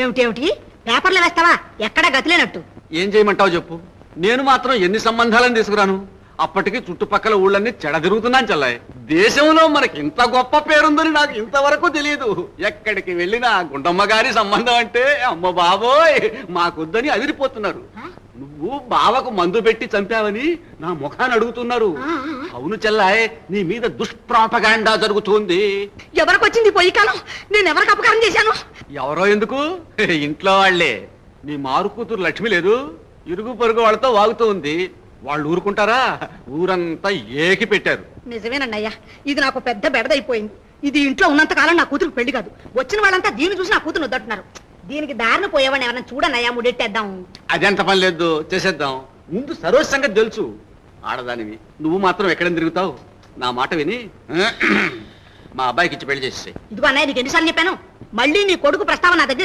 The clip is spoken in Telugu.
ఏమిటేమిటి పేపర్లు వేస్తావా? ఎక్కడా గతిలేనట్టు. ఏం చేయమంటావు చెప్పు. నేను మాత్రం ఎన్ని సంబంధాలను తీసుకురాను. అప్పటికి చుట్టుపక్కల ఊళ్ళన్నీ చెడదిరుగుతున్నాను చల్లాయి. దేశంలో మనకి ఇంత గొప్ప పేరుందని నాకు ఇంతవరకు తెలియదు. ఎక్కడికి వెళ్ళినా గుండమ్మ గారి సంబంధం అంటే అమ్మ బాబోయ్ మాకొద్దని అదిరిపోతున్నారు. నువ్వు బావకు మందు పెట్టి చంపావని నా ముఖాన్ని అడుగుతున్నారు. అవును చెల్లాయ్, నీ మీద దుష్ప్రాపగాండా జరుగుతుంది. ఎవరికొచ్చింది పొయ్యి కాలం? నేను ఎవరికి అపకారం చేశాను? ఎవరో ఎందుకు, ఇంట్లో వాళ్లే. నీ మారు కూతురు లక్ష్మి లేదు, ఇరుగు పొరుగు వాళ్ళతో వాగుతూ ఉంది. వాళ్ళు ఊరుకుంటారా? ఊరంతా ఏకి పెట్టారు. నిజమేనండి అయ్యా, ఇది నాకు పెద్ద బెడదైపోయింది. ఇది ఇంట్లో ఉన్నంత కాలం నా కూతురు పెళ్లి కాదు. వచ్చిన వాళ్ళంతా దీన్ని చూసి నా కూతురు వద్దంటున్నారు. దీనికి దారిన పోయేవాడిని ఎవరైనా చూడండి అయ్యా, ముడెట్టేద్దాం. అదెంత పని లేదు, చేసేద్దాం. ముందు సరోజ సంగతి తెలుసు. ఆడదానివి నువ్వు మాత్రం ఎక్కడ తిరుగుతావు? నా మాట విని మా అబ్బాయికి ఇచ్చి పెళ్లి చేసేయ్. ఇదిగో అన్నయ్య, నీకు ఎన్నిసార్లు చెప్పాను? మళ్ళీ నీ కొడుకు ప్రస్తావన నా దగ్గర